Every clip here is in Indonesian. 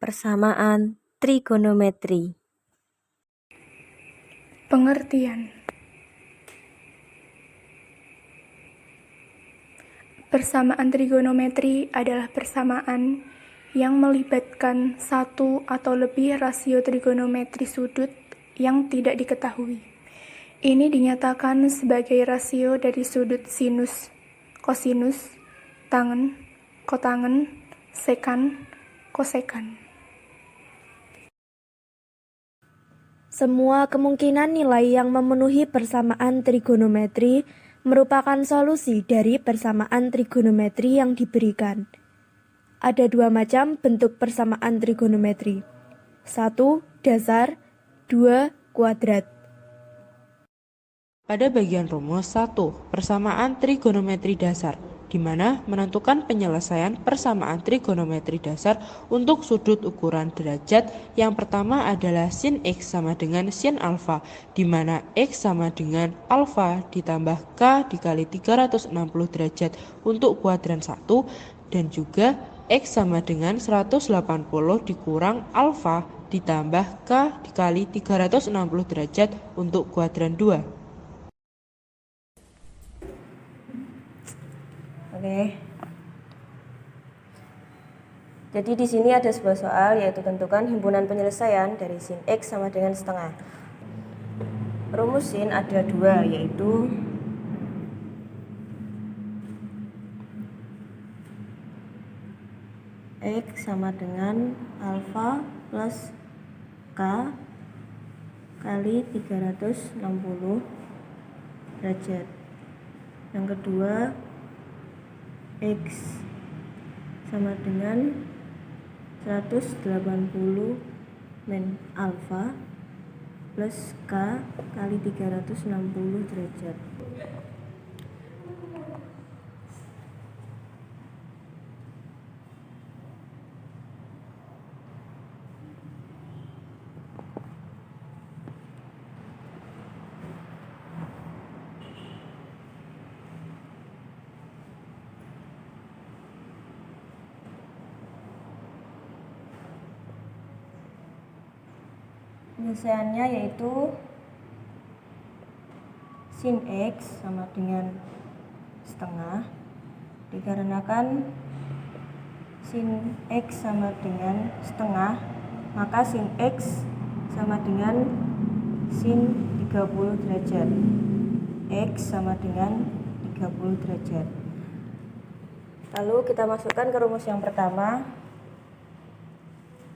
Persamaan trigonometri. Pengertian. Persamaan trigonometri adalah persamaan yang melibatkan satu atau lebih rasio trigonometri sudut yang tidak diketahui. Ini dinyatakan sebagai rasio dari sudut sinus, kosinus, tangen, kotangen, sekan, kosekan. Semua kemungkinan nilai yang memenuhi persamaan trigonometri merupakan solusi dari persamaan trigonometri yang diberikan. Ada dua macam bentuk persamaan trigonometri. 1. Dasar. 2. Kuadrat. Pada bagian rumus 1, persamaan trigonometri dasar, di mana menentukan penyelesaian persamaan trigonometri dasar untuk sudut ukuran derajat. Yang pertama adalah sin X sama dengan sin alfa, di mana X sama dengan alfa ditambah K dikali 360 derajat untuk kuadran 1, dan juga X sama dengan 180 dikurang alfa ditambah K dikali 360 derajat untuk kuadran 2. Oke. Jadi di sini ada sebuah soal, yaitu tentukan himpunan penyelesaian dari sin X sama dengan setengah. Rumus sin ada dua, yaitu X sama dengan alfa plus K kali 360 derajat. Yang kedua, X sama dengan 180 min alfa plus K kali 360 derajat. Penyelesaiannya yaitu sin X sama dengan setengah, dikarenakan sin X sama dengan setengah, maka sin X sama dengan sin 30 derajat. X sama dengan 30 derajat. Lalu kita masukkan ke rumus yang pertama,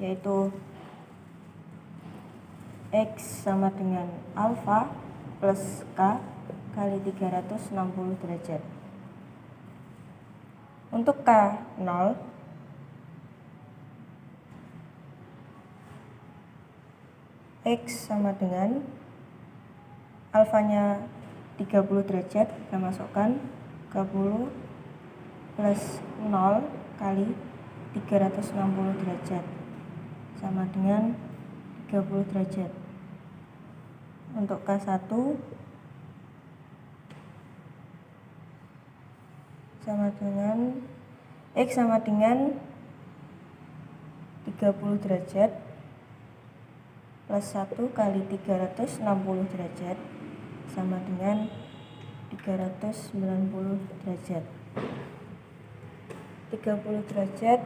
yaitu X sama dengan alfa plus K kali 360 derajat. Untuk K 0, X sama dengan alfanya 30 derajat, kita masukkan 30 plus 0 kali 360 derajat sama dengan 30 derajat. Untuk K1 sama dengan X sama dengan 30 derajat plus 1 kali 360 derajat sama dengan 390 derajat. 30 derajat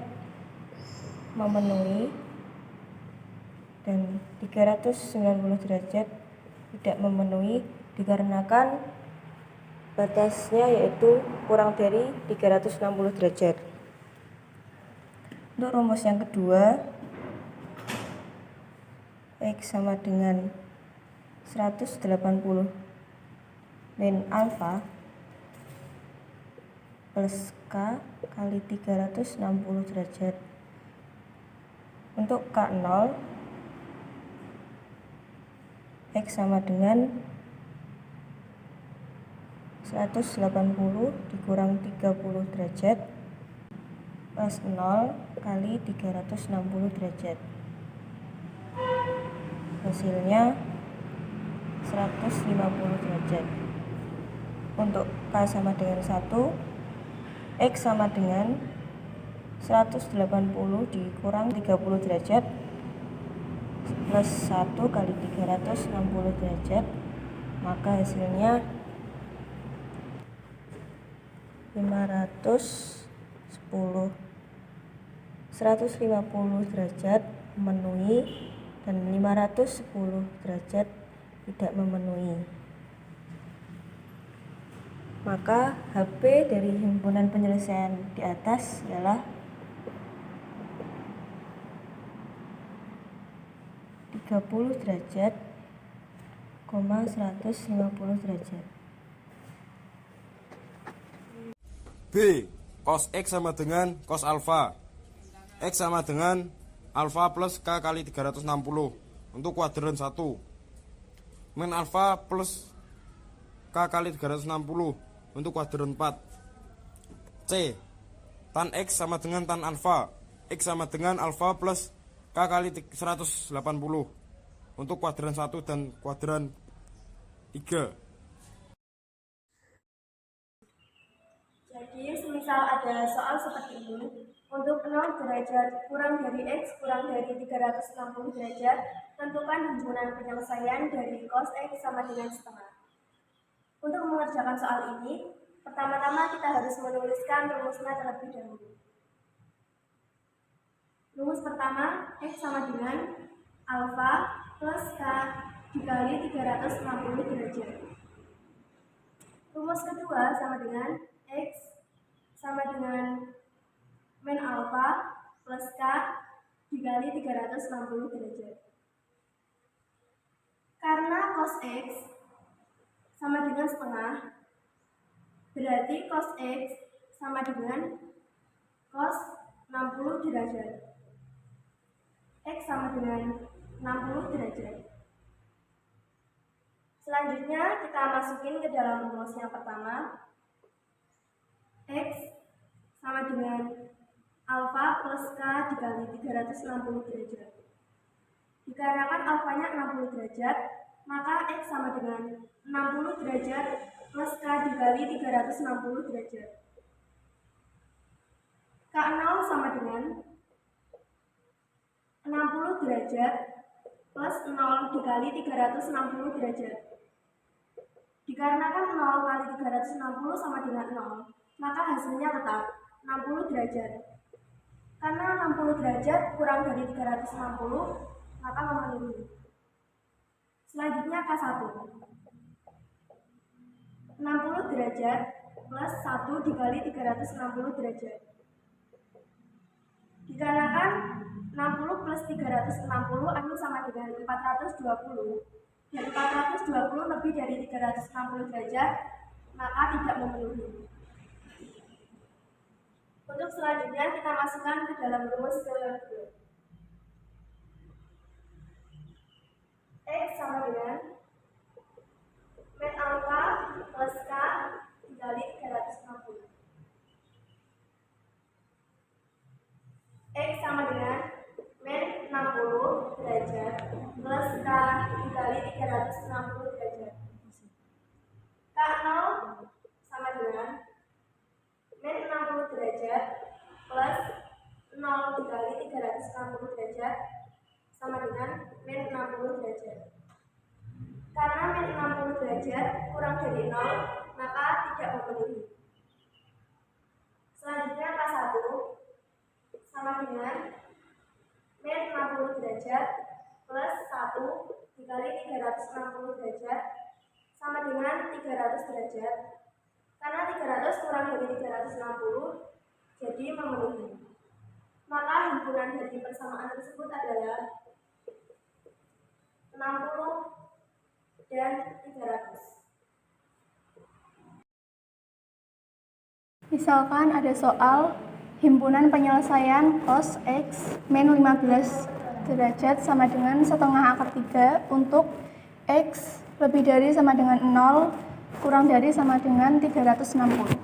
memenuhi dan 390 derajat tidak memenuhi, dikarenakan batasnya yaitu kurang dari 360 derajat. Untuk rumus yang kedua, X sama dengan 180 min alfa plus K kali 360 derajat. Untuk K0, X sama dengan 180 dikurang 30 derajat plus 0 kali 360 derajat. Hasilnya 150 derajat. Untuk K sama dengan 1, X sama dengan 180 dikurang 30 derajat plus 1 kali 360 derajat, maka hasilnya 150 derajat memenuhi dan 510 derajat tidak memenuhi. Maka HP dari himpunan penyelesaian di atas ialah 30 derajat, 150 derajat. B. Cos X sama dengan cos alfa. X sama dengan alfa plus K kali 360 untuk kuadran 1. Min alfa plus K kali 360 untuk kuadran 4. C. Tan X sama dengan tan alfa. X sama dengan alfa plus K kali 180 untuk kuadran 1 dan kuadran 3. Jadi, semisal ada soal seperti ini, untuk 0 derajat kurang dari X kurang dari 360 derajat, tentukan himpunan penyelesaian dari cos X sama dengan setengah. Untuk mengerjakan soal ini, pertama-tama kita harus menuliskan rumusnya terlebih dahulu. Rumus pertama, X sama dengan alfa plus K dikali 360 derajat. Rumus kedua sama dengan X sama dengan min alfa plus K dikali 360 derajat. Karena cos X sama dengan setengah, berarti cos X sama dengan cos 60 derajat. X sama dengan 60 derajat. Selanjutnya kita masukin ke dalam rumus yang pertama. X sama dengan alfa plus K dikali 360 derajat. Dikarenakan alfanya 60 derajat, maka X sama dengan 60 derajat plus K dikali 360 derajat. K0 sama dengan 60 derajat plus 0 dikali 360 derajat. Dikarenakan 0 kali 360 sama dengan 0, maka hasilnya tetap 60 derajat. Karena 60 derajat kurang dari 360, maka memenuhi. Selanjutnya K1. 60 derajat plus 1 dikali 360 derajat. Dikarenakan 60 plus 360 akan sama dengan 420, dan 420 lebih dari 360 derajat, maka tidak memenuhi. Untuk selanjutnya kita masukkan ke dalam rumus kedua. X sama dengan min alfa plus K dikali 360. X sama dengan min 60 derajat plus K dikali 360 derajat. K0 sama dengan min 60 derajat plus 0 dikali 360 derajat sama dengan min 60 derajat. Karena min 60 derajat kurang dari 0, maka tidak memenuhi. Selanjutnya K1 sama dengan min 60 derajat plus 1 dikali 360 derajat sama dengan 300 derajat. Karena 300 kurang dari 360, jadi memenuhi. Maka himpunan dari persamaan tersebut adalah 60 dan 300. Misalkan ada soal himpunan penyelesaian cos X min 15 derajat sama dengan setengah akar 3 untuk X lebih dari sama dengan 0 kurang dari sama dengan 360.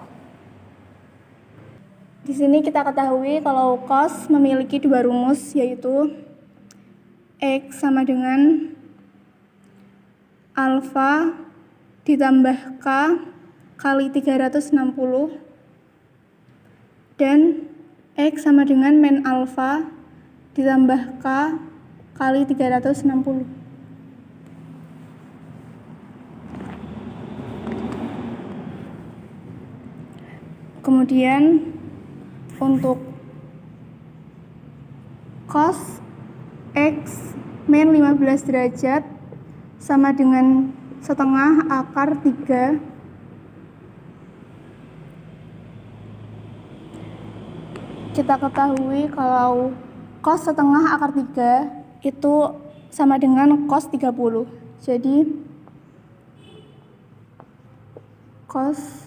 Di sini kita ketahui kalau cos memiliki dua rumus, yaitu X sama dengan alfa ditambah K kali 360 dan X sama dengan min alfa ditambah K kali 360. Kemudian untuk cos X min 15 derajat sama dengan setengah akar 3 kita ketahui kalau cos setengah akar 3 itu sama dengan cos 30. Jadi cos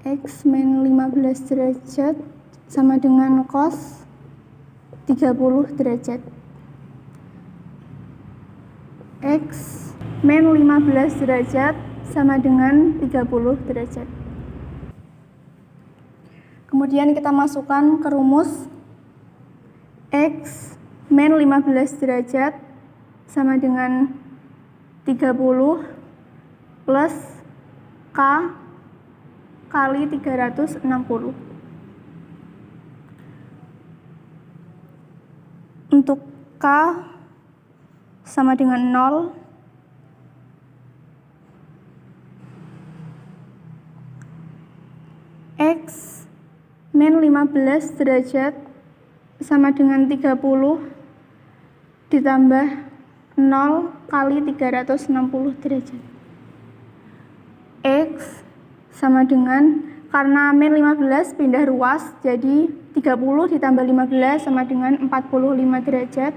X min 15 derajat sama dengan cos 30 derajat. X min 15 derajat sama dengan 30 derajat. Kemudian kita masukkan ke rumus X min 15 derajat sama dengan 30 plus K kali 360. Untuk K sama dengan 0. X min 15 derajat sama dengan 30 ditambah 0 kali 360 derajat. X sama dengan, karena min 15 pindah ruas, jadi 30 ditambah 15 sama dengan 45 derajat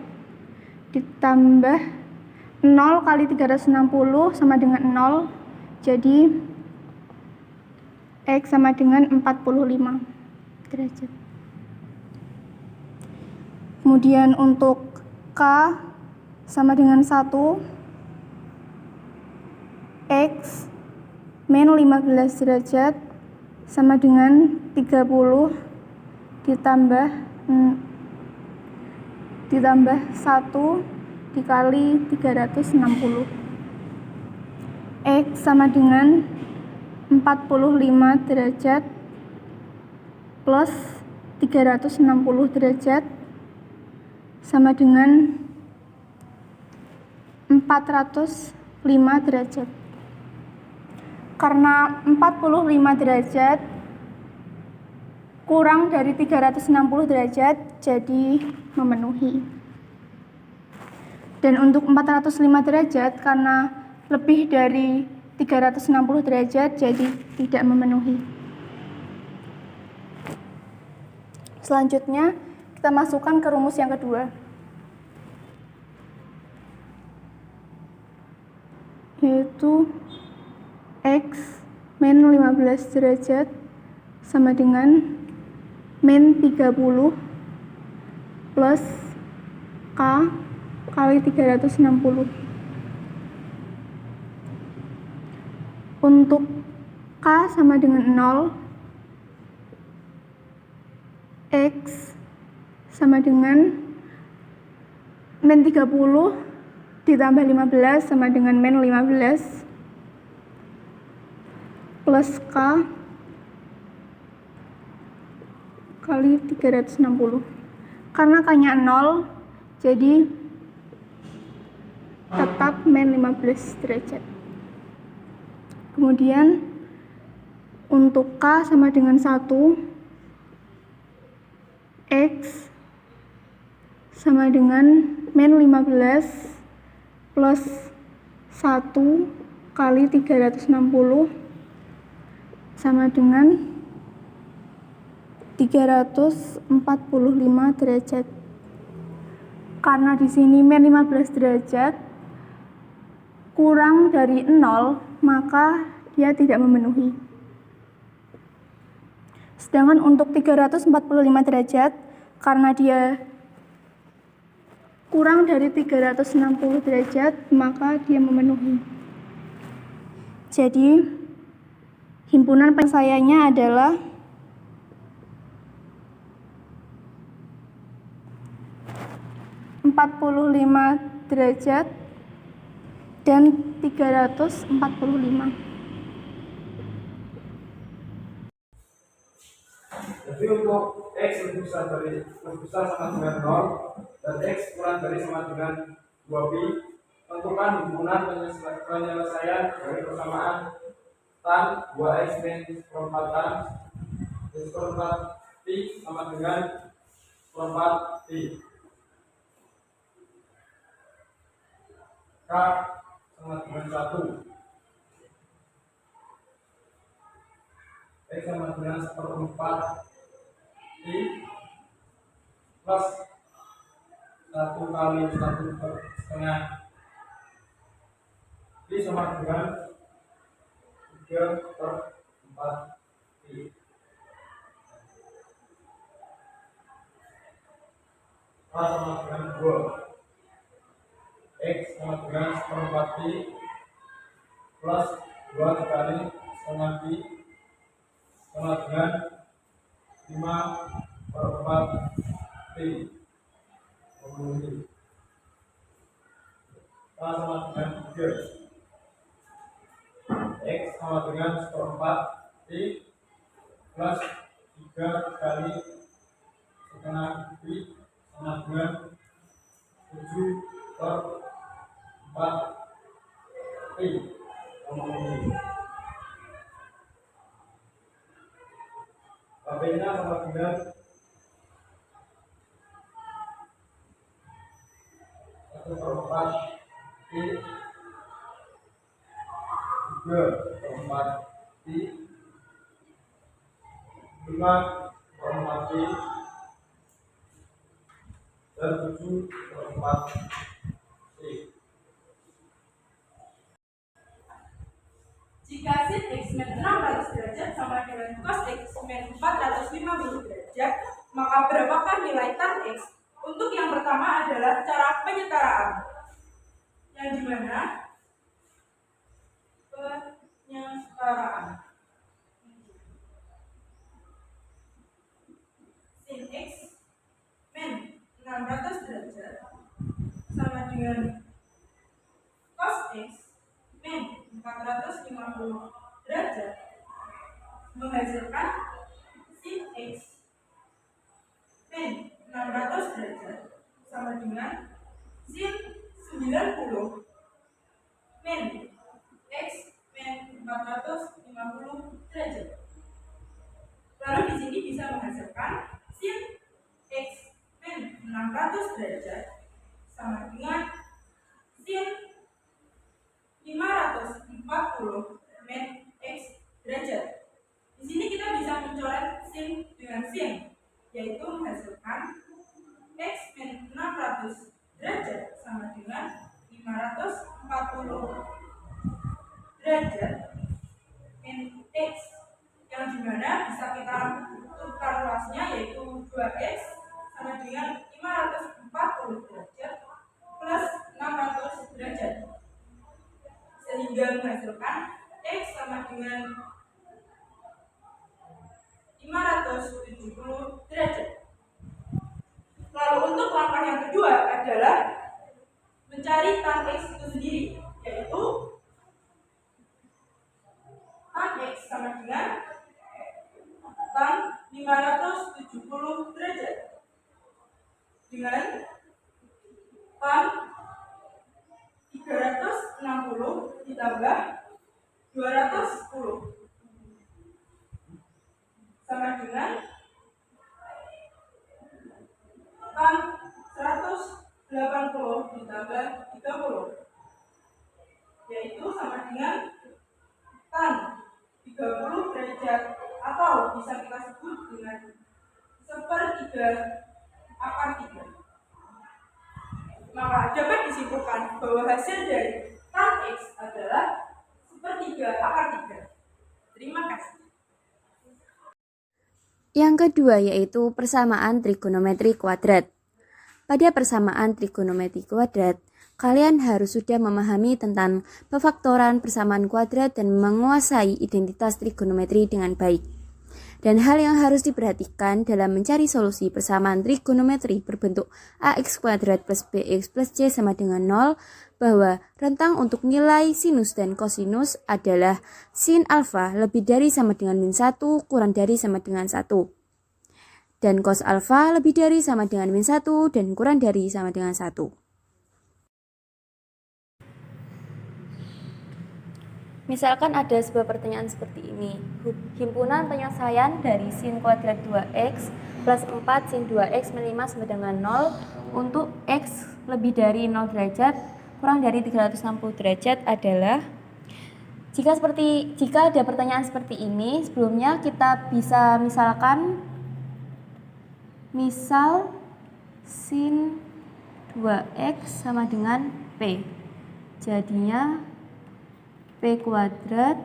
ditambah 0 kali 360 sama dengan 0, jadi X sama dengan 45 derajat. Kemudian untuk K sama dengan 1, X min 15 derajat sama dengan 30 ditambah 1 dikali 360. X sama dengan 45 derajat plus 360 derajat sama dengan 405 derajat. Karena 45 derajat kurang dari 360 derajat, jadi memenuhi. Dan untuk 405 derajat, karena lebih dari 360 derajat, jadi tidak memenuhi. Selanjutnya, kita masukkan ke rumus yang kedua, yaitu X min 15 derajat sama dengan min 30 plus K kali 360. Untuk K sama dengan 0, X sama dengan min 30 ditambah 15 sama dengan min 15 plus K kali 360. Karena K-nya 0, jadi tetap min 15 derajat. Kemudian untuk K sama dengan 1, X sama dengan min 15 plus 1 kali 360 sama dengan 345 derajat. Karena di sini min 15 derajat kurang dari 0, maka dia tidak memenuhi. Sedangkan untuk 345 derajat, karena dia kurang dari 360 derajat, maka dia memenuhi. Jadi, himpunan penyelesaiannya adalah derajat dan 345. Jadi untuk X lebih besar sama dengan 0 dan X kurang dari sama dengan 2pi. Tentukan himpunan penyelesaian dari persamaan tan 2x min seperempat tan seperempat pi sama dengan seperempat pi. K sama dengan 1. X sama dengan seperempat pi plus 1 kali 1/2 pi sama dengan 3/4 pi. K sama dengan 2. X sama dengan seperempat pi plus 2 dikali setengah pi sama dengan 5/4 pi memenuhi. K sama dengan 3. X sama dengan seperempat pi plus 3 kali setengah pi sama dengan 7/4 pi memenuhi. KB-nya sama dengan 1/4 pi 3/4 pi 5/4 pi dan 7/4 pi. Jika sin x min 600 derajat sama dengan cos x min 450 derajat, maka berapakah nilai tan x? Untuk yang pertama adalah cara penyetaraan, yang dimana penyetaraan sin x min 600 derajat sama dengan cos x min 450 derajat menghasilkan sin x min 600 derajat sama dengan sin 90 min x min 450 derajat. Lalu di sini bisa menghasilkan sin x min 600 derajat sama dengan sin 540 min x derajat. Di sini kita bisa mencoret sin dengan sin, yaitu menghasilkan x min 600 derajat sama dengan 540 derajat min x, yang dimana bisa kita tukar luasnya, yaitu 2x sama dengan 540 derajat plus 600 derajat, sehingga menghasilkan x sama dengan 570 derajat. Lalu untuk langkah yang kedua adalah mencari tan x itu sendiri, yaitu tan x sama dengan tan 570 derajat dengan tan 360 ditambah 210 sama dengan tan 180 ditambah 30, yaitu sama dengan tan 30 derajat, atau bisa kita sebut dengan 1/3/3. Maka dapat disimpulkan bahwa hasil dari tan x adalah 1/3/3. Terima kasih. Yang kedua yaitu persamaan trigonometri kuadrat. Pada persamaan trigonometri kuadrat, kalian harus sudah memahami tentang pefaktoran persamaan kuadrat dan menguasai identitas trigonometri dengan baik. Dan hal yang harus diperhatikan dalam mencari solusi persamaan trigonometri berbentuk ax kuadrat plus bx plus c sama dengan 0, bahwa rentang untuk nilai sinus dan kosinus adalah sin alfa lebih dari sama dengan min 1 kurang dari sama dengan 1. dan cos alfa lebih dari sama dengan min 1 dan kurang dari sama dengan 1. Misalkan ada sebuah pertanyaan seperti ini. Himpunan penyelesaian dari sin kuadrat 2x plus 4 sin 2x min 5 sama dengan 0 untuk x lebih dari 0 derajat kurang dari 360 derajat adalah, jika ada pertanyaan seperti ini, sebelumnya kita bisa misalkan misal sin 2x sama dengan p. Jadinya p kuadrat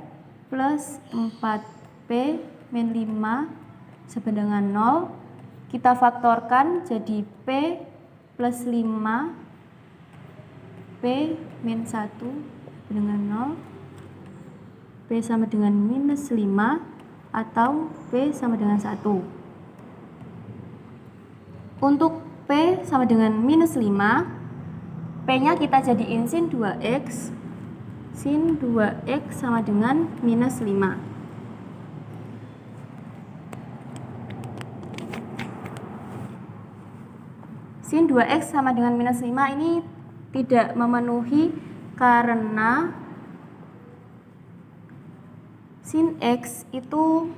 plus 4p min 5 sama dengan 0. Kita faktorkan jadi p plus 5 p min 1 dengan 0, p sama dengan minus 5 atau p sama dengan 1. Untuk p sama dengan minus 5, p nya kita jadiin sin 2x. Sin 2x sama dengan minus 5. Sin 2x sama dengan minus 5 ini tidak memenuhi karena sin x itu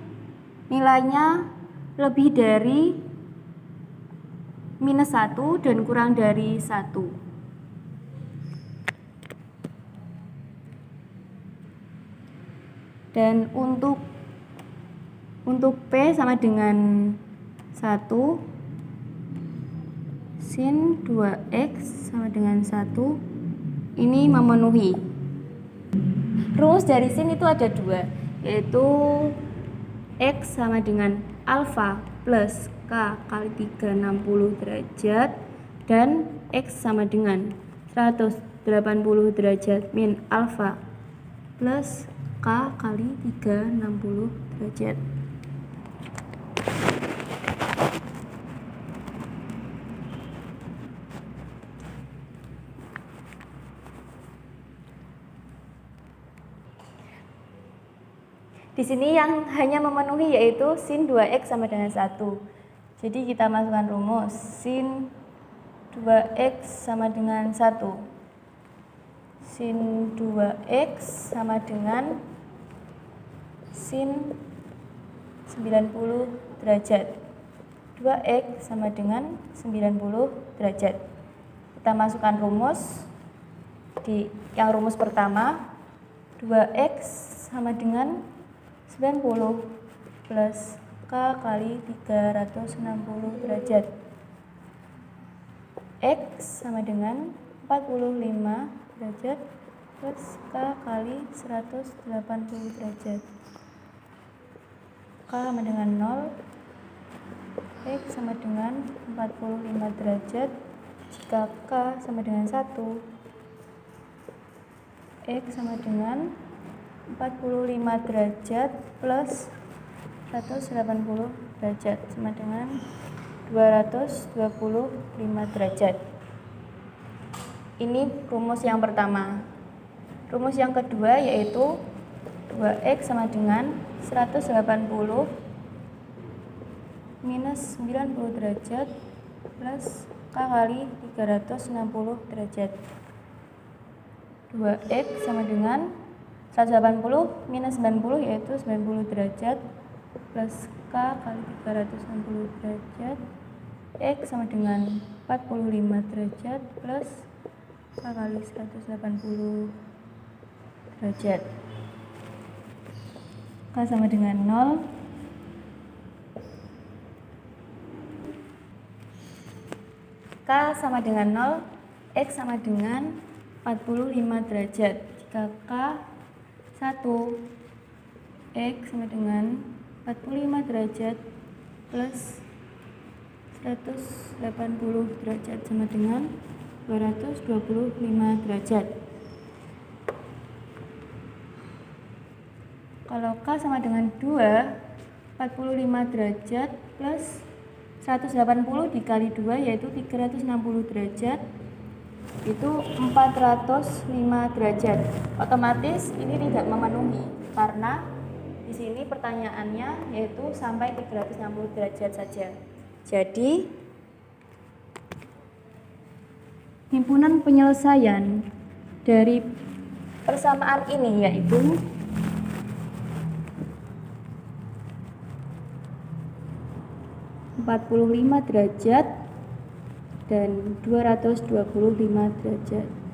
nilainya lebih dari minus 1 dan kurang dari 1. Dan untuk p sama dengan 1, sin 2x sama dengan 1 ini memenuhi. Rumus dari sin itu ada dua, yaitu x sama dengan alfa plus k kali 360 derajat dan x sama dengan 180 derajat min alfa plus k kali 360 derajat. Di sini yang hanya memenuhi yaitu sin 2x sama dengan 1. Jadi kita masukkan rumus sin 2x sama dengan 1. Sin 2x sama dengan sin 90 derajat. 2x sama dengan 90 derajat. Kita masukkan rumus di yang rumus pertama, 2x sama dengan 90 plus k kali 360 derajat. X sama dengan 45 derajat plus k kali 180 derajat. K sama dengan 0, X sama dengan 45 derajat. Jika K sama dengan 1, X sama dengan 45 derajat plus 180 derajat sama dengan 225 derajat. Ini rumus yang pertama. Rumus yang kedua yaitu 2x sama dengan 180 minus 90 derajat plus k kali 360 derajat. 2x sama dengan 180 minus 90 yaitu 90 derajat plus k kali 360 derajat. X sama dengan 45 derajat plus k kali 180 derajat. K sama dengan 0. K sama dengan 0, X sama dengan 45 derajat. Jika K 1, X sama dengan 45 derajat plus 180 derajat sama dengan 225 derajat. Kalau K sama dengan 2, 45 derajat plus 180 dikali 2 yaitu 360 derajat, itu 405 derajat. Otomatis ini tidak memenuhi karena di sini pertanyaannya yaitu sampai 360 derajat saja. Jadi, himpunan penyelesaian dari persamaan ini yaitu 45 derajat dan 225 derajat.